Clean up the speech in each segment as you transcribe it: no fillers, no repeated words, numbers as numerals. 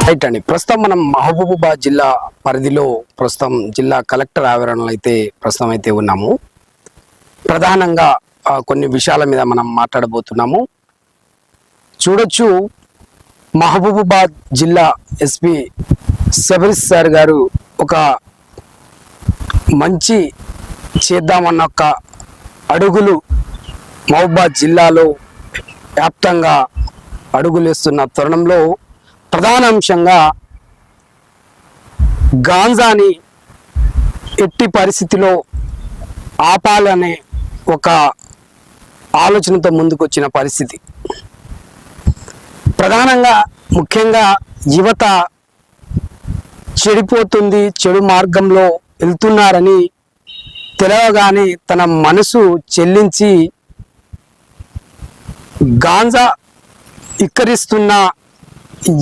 Right అండి. ప్రస్తుతం మనం మహబూబాబాద్ జిల్లా పరిధిలో ప్రస్తుతం జిల్లా కలెక్టర్ ఆవరణలో ప్రస్తుతం ఉన్నాము. ప్రధానంగా కొన్ని విషయాల మీద మనం మాట్లాడబోతున్నాము. చూడొచ్చు, మహబూబాబాద్ జిల్లా ఎస్పీ శబరీష్ సార్ గారు ఒక మంచి చేద్దామన్న ఒక అడుగులు మహబూబాబాద్ జిల్లాలో వ్యాప్తంగా అడుగులేస్తున్న తరుణంలో ప్రధాన అంశంగా గాంజాని ఎట్టి పరిస్థితిలో ఆపాలనే ఒక ఆలోచనతో ముందుకొచ్చిన పరిస్థితి. ప్రధానంగా ముఖ్యంగా యువత చెడిపోతుంది, చెడు మార్గంలో వెళ్తున్నారని తెలవగానే తన మనసు చెల్లించి గాంజా ఇక్కరిస్తున్న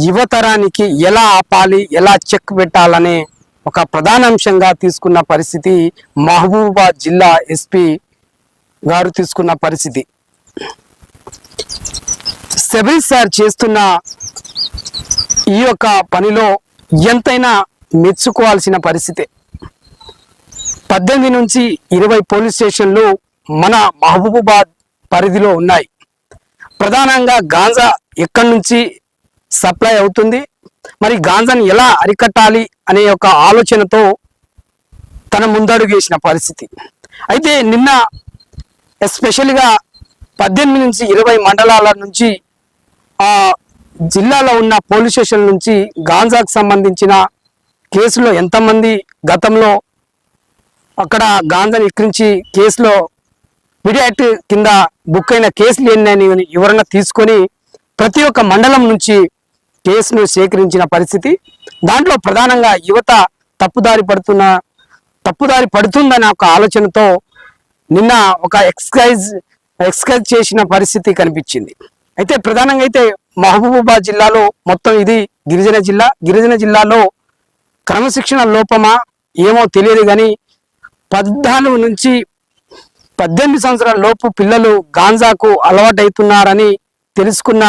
యువతరానికి ఎలా ఆపాలి, ఎలా చెక్ పెట్టాలనే ఒక ప్రధాన అంశంగా తీసుకున్న పరిస్థితి మహబూబాబాద్ జిల్లా ఎస్పీ గారు తీసుకున్న పరిస్థితి. శబరీష్ సార్ చేస్తున్న ఈ యొక్క పనిలో ఎంతైనా మెచ్చుకోవాల్సిన పరిస్థితే. 18 నుంచి 20 పోలీస్ స్టేషన్లు మన మహబూబాబాద్ పరిధిలో ఉన్నాయి. ప్రధానంగా గాంజా ఎక్కడి నుంచి సప్లై అవుతుంది, మరి గాంజాని ఎలా అరికట్టాలి అనే ఒక ఆలోచనతో తన ముందడుగు వేసిన పరిస్థితి. అయితే నిన్న ఎస్పెషల్గా 18 నుంచి 20 మండలాల నుంచి జిల్లాలో ఉన్న పోలీస్ స్టేషన్ నుంచి గాంజాకు సంబంధించిన కేసులో ఎంతమంది గతంలో అక్కడ గాంజాని విక్రించి కేసులో విడియాక్ట్ కింద బుక్ అయిన కేసులు ఎన్ని వివరణ తీసుకొని ప్రతి ఒక్క మండలం నుంచి కేసును సేకరించిన పరిస్థితి. దాంట్లో ప్రధానంగా యువత తప్పుదారి పడుతుందనే ఒక ఆలోచనతో నిన్న ఒక ఎక్సైజ్ చేసిన పరిస్థితి కనిపించింది. అయితే ప్రధానంగా మహబూబాబాద్ జిల్లాలో మొత్తం ఇది గిరిజన జిల్లాలో క్రమశిక్షణ లోపమా ఏమో తెలియదు, కానీ 14 నుంచి 18 సంవత్సరాల లోపు పిల్లలు గాంజాకు అలవాటవుతున్నారని తెలుసుకున్న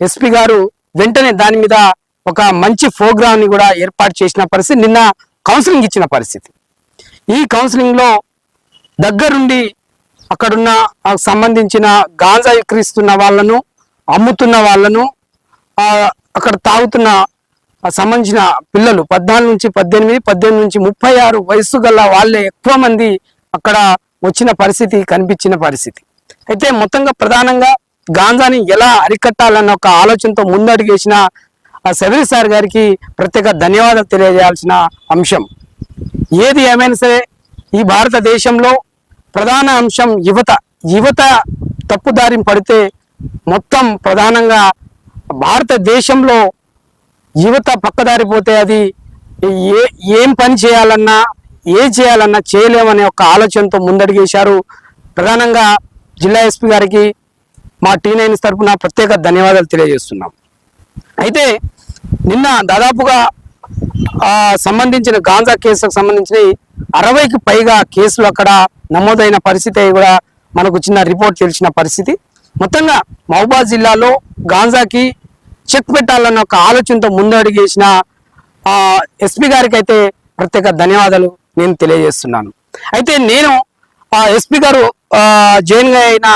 ఎస్పీ గారు వెంటనే దాని మీద ఒక మంచి ప్రోగ్రామ్ ని కూడా ఏర్పాటు చేసిన పరిస్థితి. నిన్న కౌన్సిలింగ్ ఇచ్చిన పరిస్థితి. ఈ కౌన్సిలింగ్ లో దగ్గరుండి అక్కడున్న సంబంధించిన గాంజా విక్రయిస్తున్న వాళ్ళను, అమ్ముతున్న వాళ్ళను, అక్కడ తాగుతున్న సంబంధించిన పిల్లలు 14 నుంచి 18, 18 నుంచి 36 వయసు గల వాళ్ళే ఎక్కువ మంది అక్కడ వచ్చిన పరిస్థితి కనిపించిన పరిస్థితి. అయితే మొత్తంగా ప్రధానంగా గాంజాని ఎలా అరికట్టాలన్న ఒక ఆలోచనతో ముందడుగేసిన శబరీష్ సార్ గారికి ప్రత్యేక ధన్యవాదాలు తెలియజేయాల్సిన అంశం. ఏది ఏమైనా సరే ఈ భారతదేశంలో ప్రధాన అంశం యువత తప్పుదారి పడితే మొత్తం ప్రధానంగా భారతదేశంలో యువత పక్కదారిపోతే అది ఏం పని చేయాలన్నా చేయలేమనే ఒక ఆలోచనతో ముందడుగేశారు. ప్రధానంగా జిల్లా ఎస్పీ గారికి మా T9 తరఫున ప్రత్యేక ధన్యవాదాలు తెలియజేస్తున్నాం. అయితే నిన్న దాదాపుగా సంబంధించిన గాంజా కేసులకు సంబంధించిన 60కి పైగా కేసులు అక్కడ నమోదైన పరిస్థితి కూడా మనకు చిన్న రిపోర్ట్ తెలిసిన పరిస్థితి. మొత్తంగా మహబూబాబాద్ జిల్లాలో గాంజాకి చెక్ పెట్టాలన్న ఒక ఆలోచనతో ముందడుగేసిన ఎస్పీ గారికి అయితే ప్రత్యేక ధన్యవాదాలు నేను తెలియజేస్తున్నాను. అయితే నేను ఎస్పీ గారు జాయిన్ అయిన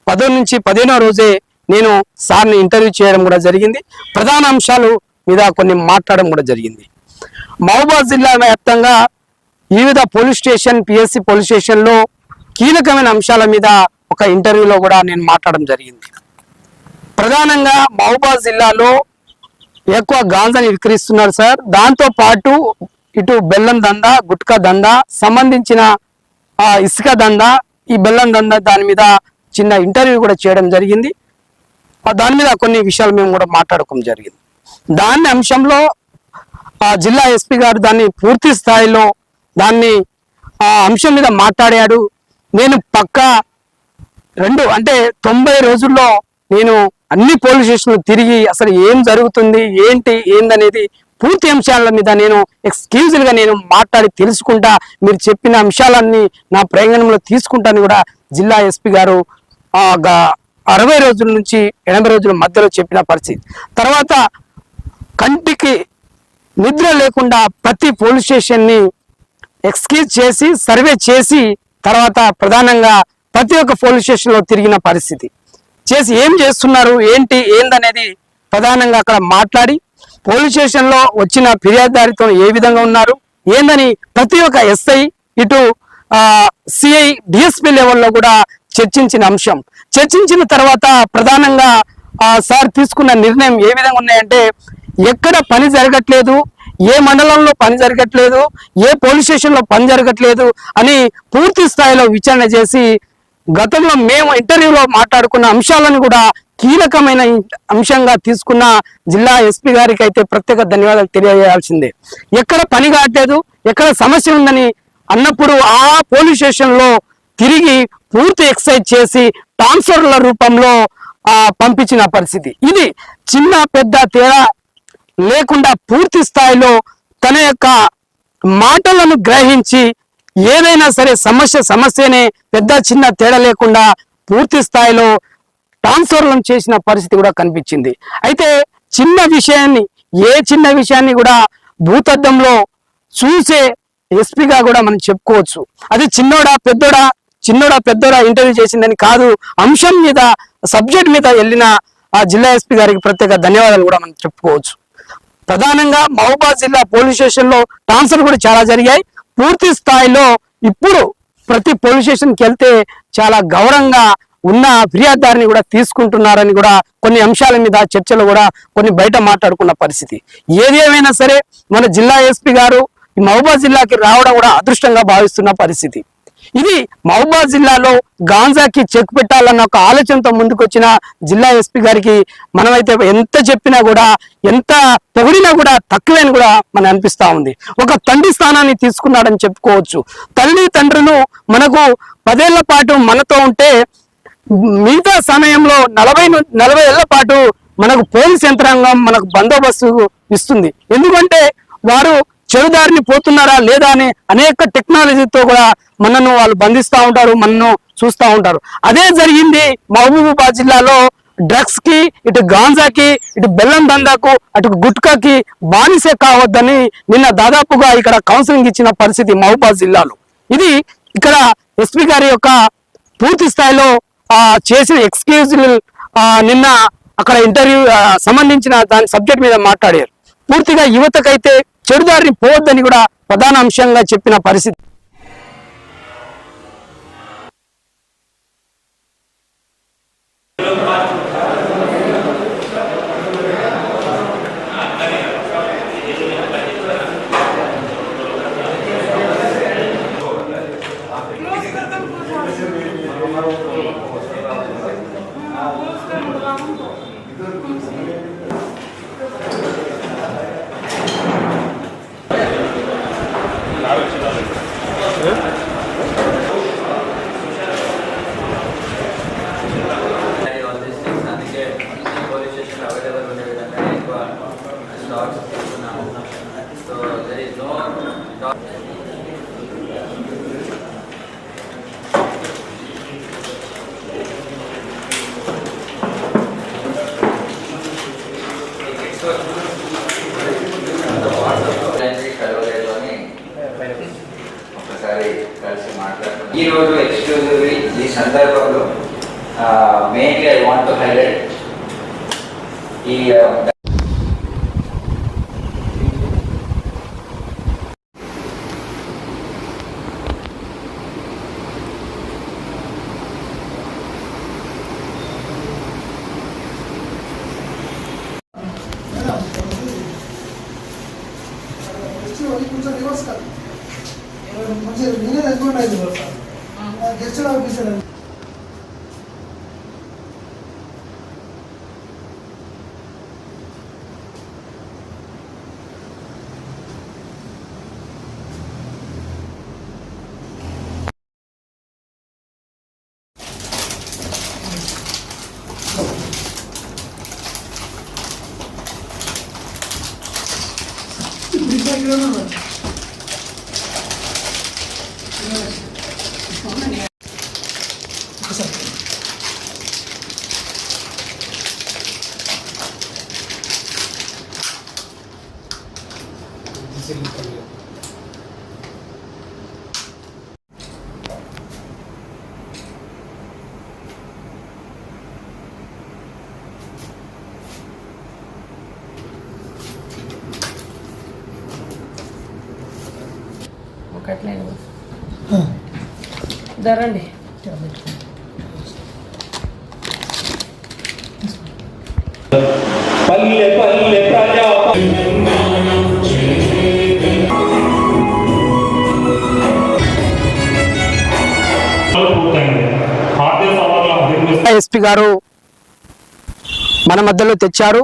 10 నుంచి 15వ రోజే నేను సార్ని ఇంటర్వ్యూ చేయడం కూడా జరిగింది. ప్రధాన అంశాలు మీద కొన్ని మాట్లాడడం కూడా జరిగింది. మహబూబాబాద్ జిల్లా వ్యాప్తంగా వివిధ పోలీస్ స్టేషన్, పిఎస్సి పోలీస్ స్టేషన్లో కీలకమైన అంశాల మీద ఒక ఇంటర్వ్యూలో కూడా నేను మాట్లాడడం జరిగింది. ప్రధానంగా మహబూబాబాద్ జిల్లాలో ఎక్కువ గాంజాని విక్రయిస్తున్నారు సార్. దాంతో పాటు ఇటు బెల్లం దందా, గుట్కా దందా, సంబంధించిన ఇసుక దందా, ఈ బెల్లం దందా దాని మీద చిన్న ఇంటర్వ్యూ కూడా చేయడం జరిగింది. దాని మీద కొన్ని విషయాలు మేము కూడా మాట్లాడుకోవడం జరిగింది. దాని అంశంలో జిల్లా ఎస్పీ గారు దాన్ని పూర్తి స్థాయిలో దాన్ని అంశం మీద మాట్లాడాడు. నేను పక్కా 90 రోజుల్లో నేను అన్ని పోలీస్ స్టేషన్లు తిరిగి అసలు ఏం జరుగుతుంది, ఏందనేది పూర్తి అంశాల మీద నేను ఎక్స్క్లూజివ్గా నేను మాట్లాడి తెలుసుకుంటా, మీరు చెప్పిన అంశాలన్నీ నా ప్రయోజనంలో తీసుకుంటాను కూడా జిల్లా ఎస్పీ గారు 60 రోజుల నుంచి 80 రోజుల మధ్యలో చెప్పిన పరిస్థితి. తర్వాత కంటికి నిద్ర లేకుండా ప్రతి పోలీస్ స్టేషన్ని ఎక్స్క్యూజ్ చేసి సర్వే చేసి తర్వాత ప్రధానంగా ప్రతి ఒక్క పోలీస్ స్టేషన్లో తిరిగిన పరిస్థితి చేసి ఏం చేస్తున్నారు ఏందనేది ప్రధానంగా అక్కడ మాట్లాడి పోలీస్ స్టేషన్లో వచ్చిన ఫిర్యాదుదారితో ఏ విధంగా ఉన్నారు ఏందని ప్రతి ఒక్క ఎస్ఐ ఇటు సిఐ డిఎస్పీ లెవెల్లో కూడా చర్చించిన అంశం. చర్చించిన తర్వాత ప్రధానంగా సార్ తీసుకున్న నిర్ణయం ఏ విధంగా ఉన్నాయంటే ఎక్కడ పని జరగట్లేదు, ఏ మండలంలో పని జరగట్లేదు, ఏ పోలీస్ స్టేషన్లో పని జరగట్లేదు అని పూర్తి స్థాయిలో విచారణ చేసి గతంలో మేము ఇంటర్వ్యూలో మాట్లాడుకున్న అంశాలను కూడా కీలకమైన అంశంగా తీసుకున్న జిల్లా ఎస్పీ గారికి అయితే ప్రత్యేక ధన్యవాదాలు తెలియజేయాల్సిందే. ఎక్కడ పని కావట్లేదు, ఎక్కడ సమస్య ఉందని అన్నప్పుడు ఆ పోలీస్ స్టేషన్లో తిరిగి పూర్తి ఎక్సైజ్ చేసి ట్రాన్స్ఫర్ల రూపంలో పంపించిన పరిస్థితి. ఇది చిన్న పెద్ద తేడా లేకుండా పూర్తి స్థాయిలో తన యొక్క మాటలను గ్రహించి ఏదైనా సరే సమస్యనే పెద్ద చిన్న తేడా లేకుండా పూర్తి స్థాయిలో ట్రాన్స్ఫర్లను చేసిన పరిస్థితి కూడా కనిపించింది. అయితే చిన్న విషయాన్ని కూడా భూతద్దంలో చూసే ఎస్పీగా కూడా మనం చెప్పుకోవచ్చు. అది చిన్నోడా పెద్దోడా ఇంటర్వ్యూ చేసిందని కాదు, అంశం మీద సబ్జెక్ట్ మీద వెళ్ళిన ఆ జిల్లా ఎస్పీ గారికి ప్రత్యేక ధన్యవాదాలు కూడా మనం చెప్పుకోవచ్చు. ప్రధానంగా మహబూబాద్ జిల్లా పోలీస్ స్టేషన్లో ట్రాన్స్ఫర్ కూడా చాలా జరిగాయి. పూర్తి స్థాయిలో ఇప్పుడు ప్రతి పోలీస్ స్టేషన్కి వెళ్తే చాలా గౌరవంగా ఉన్న ఫిర్యాదుదారిని కూడా తీసుకుంటున్నారని కూడా కొన్ని అంశాల మీద చర్చలు కూడా కొన్ని బయట మాట్లాడుకున్న పరిస్థితి. ఏది ఏమైనా సరే మన జిల్లా ఎస్పీ గారు ఈ మహబూబాద్ జిల్లాకి రావడం కూడా అదృష్టంగా భావిస్తున్న పరిస్థితి. ఇది మహబూబాద్ జిల్లాలో గాంజాకి చెక్ పెట్టాలన్న ఒక ఆలోచనతో ముందుకొచ్చిన జిల్లా ఎస్పీ గారికి మనమైతే ఎంత చెప్పినా కూడా ఎంత పొగిడినా కూడా తక్కువేని కూడా మనకు అనిపిస్తా ఉంది. ఒక తండ్రి స్థానాన్ని తీసుకున్నాడని చెప్పుకోవచ్చు. తండ్రులు మనకు 10 ఏళ్ల పాటు మనతో ఉంటే మిగతా సమయంలో 40 ఏళ్ల పాటు మనకు పోలీస్ యంత్రాంగం మనకు బందోబస్తు ఇస్తుంది. ఎందుకంటే వారు చెడుదారిని పోతున్నారా లేదా అని అనేక టెక్నాలజీతో కూడా మనను వాళ్ళు బంధిస్తూ ఉంటారు, మనను చూస్తూ ఉంటారు. అదే జరిగింది మహబూబాబాద్ జిల్లాలో. డ్రగ్స్ కి, ఇటు గాంజాకి, ఇటు బెల్లం దందాకు, అటు గుట్కాకి బానిసే కావద్దని నిన్న దాదాపుగా ఇక్కడ కౌన్సిలింగ్ ఇచ్చిన పరిస్థితి మహబూబాబాద్ జిల్లాలో. ఇది ఇక్కడ ఎస్పీ గారి యొక్క పూర్తి స్థాయిలో చేసిన ఎక్స్క్యూజ్ నిన్న అక్కడ ఇంటర్వ్యూ సంబంధించిన దాని సబ్జెక్ట్ మీద మాట్లాడారు. పూర్తిగా యువతకైతే చెడుదారిని పోవద్దని కూడా ప్రధాన అంశంగా చెప్పిన పరిస్థితి. ఈ రోజు ఎక్స్క్లూజివ్లీ ఈ సందర్భంలో mainly I want to highlight ఈ నేనే రెస్పాండ్ అయింది గెస్ట్ ఆఫీసర్ చెల్లించలేదు. ఒకట్లేదు ధరండి పల్లె పల్లె ప్రజా ఎస్పీ గారు మన మధ్యలో తెచ్చారు.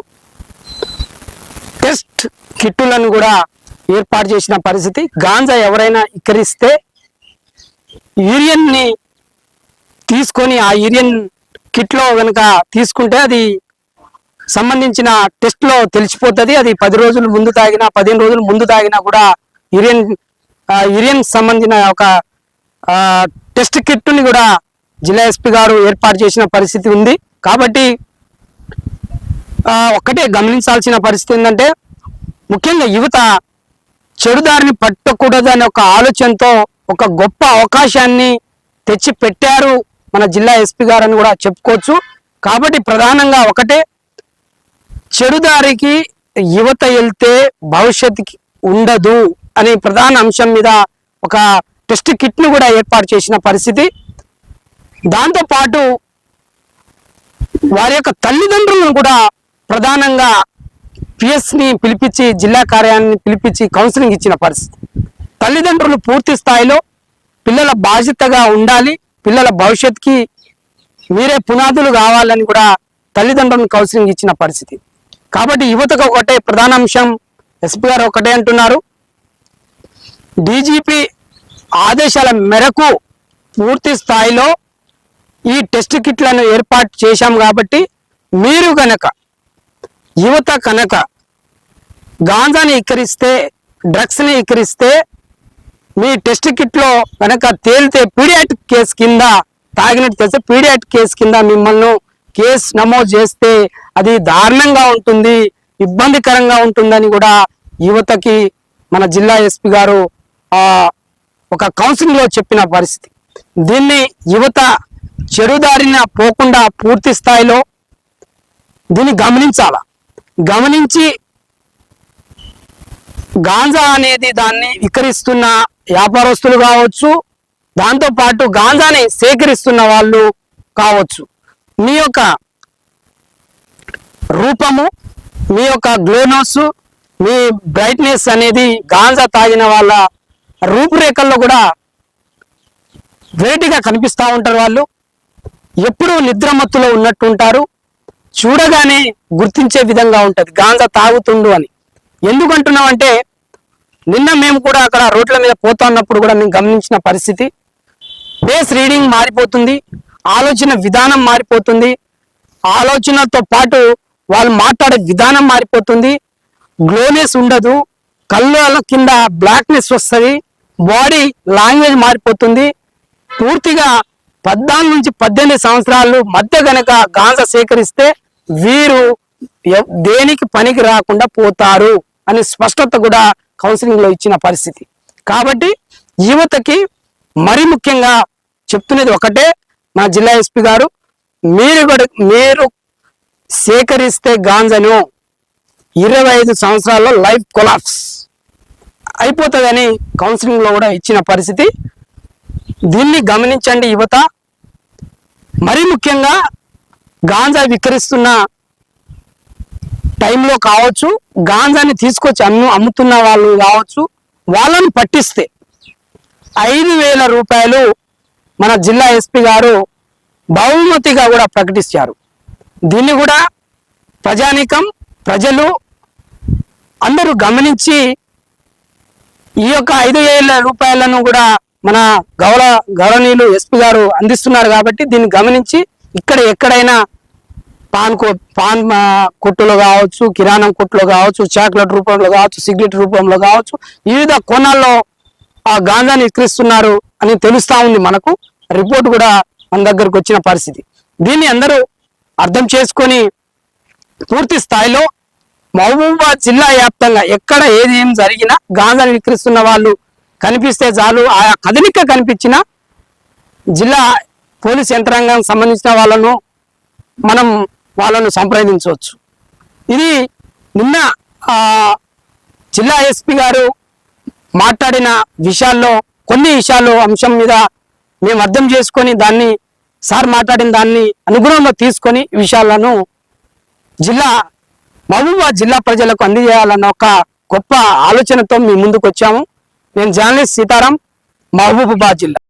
టెస్ట్ కిట్టులను కూడా ఏర్పాటు చేసిన పరిస్థితి. గాంజా ఎవరైనా ఇక్కరిస్తే యూరియన్ ని తీసుకొని ఆ యూరియన్ కిట్ లో కనుక తీసుకుంటే అది సంబంధించిన టెస్ట్ లో తెలిసిపోతుంది. అది 10 రోజులు ముందు తాగినా 15 రోజులు ముందు తాగినా కూడా యూరియన్ సంబంధించిన ఒక టెస్ట్ కిట్ ని కూడా జిల్లా ఎస్పీ గారు ఏర్పాటు చేసిన పరిస్థితి ఉంది. కాబట్టి ఒక్కటే గమనించాల్సిన పరిస్థితి ఏంటంటే, ముఖ్యంగా యువత చెడుదారిని పట్టకూడదు అనే ఒక ఆలోచనతో ఒక గొప్ప అవకాశాన్ని తెచ్చి పెట్టారు మన జిల్లా ఎస్పీ గారు అని కూడా చెప్పుకోవచ్చు. కాబట్టి ప్రధానంగా ఒకటే, చెడుదారికి యువత వెళ్తే భవిష్యత్తుకి ఉండదు అనే ప్రధాన అంశం మీద ఒక టెస్ట్ కిట్ ను కూడా ఏర్పాటు చేసిన పరిస్థితి. దాంతో పాటు వారి యొక్క తల్లిదండ్రులను కూడా ప్రధానంగా పిఎస్ ని పిలిపించి జిల్లా కార్యాలయాన్ని పిలిపించి కౌన్సిలింగ్ ఇచ్చిన పరిస్థితి. తల్లిదండ్రులు పూర్తి స్థాయిలో పిల్లల బాధ్యతగా ఉండాలి, పిల్లల భవిష్యత్తుకి మీరే పునాదులు కావాలని కూడా తల్లిదండ్రులను కౌన్సిలింగ్ ఇచ్చిన పరిస్థితి. కాబట్టి యువతకు ఒకటే ప్రధాన అంశం, ఎస్పీ గారు ఒకటే అంటున్నారు, డీజీపీ ఆదేశాల మేరకు పూర్తి స్థాయిలో ఈ టెస్ట్ కిట్లను ఏర్పాటు చేశాం. కాబట్టి మీరు కనుక యువత కనుక గాంజాని ఎక్కిరిస్తే, డ్రగ్స్ని ఎక్కిరిస్తే మీ టెస్ట్ కిట్లో కనుక తేలితే పీడియాట్రిక్ కేసు కింద, తాగినట్టు తెలిస్తే పీడియాట్రిక్ కేసు కింద మిమ్మల్ని కేసు నమోదు చేస్తే అది దారుణంగా ఉంటుంది, ఇబ్బందికరంగా ఉంటుందని కూడా యువతకి మన జిల్లా ఎస్పీ గారు ఒక కౌన్సిలింగ్ లో చెప్పిన పరిస్థితి. దీన్ని యువత చెడుదారిన పోకుండా పూర్తి స్థాయిలో దీన్ని గమనించాల. గమనించి గాంజా అనేది దాన్ని విక్రయిస్తున్న వ్యాపారస్తులు కావచ్చు, దాంతో పాటు గాంజాని సేకరిస్తున్న వాళ్ళు కావచ్చు, మీ యొక్క రూపము, మీ యొక్క గ్లోనోస్, మీ బ్రైట్నెస్ అనేది గాంజా తాగిన వాళ్ళ రూపురేఖల్లో కూడా వేటిగా కనిపిస్తూ ఉంటారు. వాళ్ళు ఎప్పుడూ నిద్రమత్తులో ఉన్నట్టు ఉంటారు, చూడగానే గుర్తించే విధంగా ఉంటుంది గాంజా తాగుతుండు అని. ఎందుకంటున్నామంటే, నిన్న మేము కూడా అక్కడ రోడ్ల మీద పోతా ఉన్నప్పుడు కూడా మేము గమనించిన పరిస్థితి, ఫేస్ రీడింగ్ మారిపోతుంది, ఆలోచన విధానం మారిపోతుంది, ఆలోచనతో పాటు వాళ్ళు మాట్లాడే విధానం మారిపోతుంది, గ్లోనెస్ ఉండదు, కళ్ళ కింద బ్లాక్నెస్ వస్తుంది, బాడీ లాంగ్వేజ్ మారిపోతుంది. పూర్తిగా 14 నుంచి 18 సంవత్సరాలు మధ్య గనక గాంజా సేకరిస్తే వీరు దేనికి పనికి రాకుండా పోతారు అని స్పష్టత కూడా కౌన్సిలింగ్ లో ఇచ్చిన పరిస్థితి. కాబట్టి యువతకి మరి ముఖ్యంగా చెప్తున్నది ఒకటే, మా జిల్లా ఎస్పీ గారు, మీరు సేకరిస్తే గాంజాను 25 సంవత్సరాల్లో లైఫ్ కొలాప్స్ అయిపోతుందని కౌన్సిలింగ్ లో కూడా ఇచ్చిన పరిస్థితి. దీన్ని గమనించండి యువత. మరి ముఖ్యంగా గాంజా విక్రయిస్తున్న టైంలో కావచ్చు, గాంజాని తీసుకొచ్చి అమ్ముతున్న వాళ్ళు కావచ్చు, వాళ్ళని పట్టిస్తే 5,000 రూపాయలు మన జిల్లా ఎస్పీ గారు బహుమతిగా కూడా ప్రకటించారు. దీన్ని కూడా ప్రజానీకం, ప్రజలు అందరూ గమనించి ఈ యొక్క 5,000 రూపాయలను కూడా మన గౌరవనీయులు ఎస్పీ గారు అందిస్తున్నారు. కాబట్టి దీన్ని గమనించి ఇక్కడ ఎక్కడైనా పాన్ కొట్టులో కావచ్చు, కిరాణం కొట్టులో కావచ్చు, చాక్లెట్ రూపంలో కావచ్చు, సిగరెట్ రూపంలో కావచ్చు, వివిధ కోణాల్లో ఆ గాంజాని విక్రయిస్తున్నారు అని తెలుస్తా ఉంది. మనకు రిపోర్ట్ కూడా మన దగ్గరకు వచ్చిన పరిస్థితి. దీన్ని అందరూ అర్థం చేసుకొని పూర్తి స్థాయిలో మహబూబాబాద్ జిల్లా వ్యాప్తంగా ఎక్కడ ఏం జరిగినా గాంజాను విక్రిస్తున్న వాళ్ళు కనిపిస్తే చాలు, ఆ కదలిక కనిపించిన జిల్లా పోలీస్ యంత్రాంగం సంబంధించిన వాళ్ళను సంప్రదించవచ్చు. ఇది నిన్న జిల్లా ఎస్పీ గారు మాట్లాడిన విషయాల్లో కొన్ని విషయాలు అంశం మీద మేము అర్థం చేసుకొని దాన్ని సార్ మాట్లాడిన దాన్ని అనుగుణంలో తీసుకొని విషయాలను మహబూబాబాద్ జిల్లా ప్రజలకు అందజేయాలన్న ఒక గొప్ప ఆలోచనతో మీ ముందుకు వచ్చాము. నేను జర్నలిస్ట్ సీతారాం, మహబూబాబాద్ జిల్లా.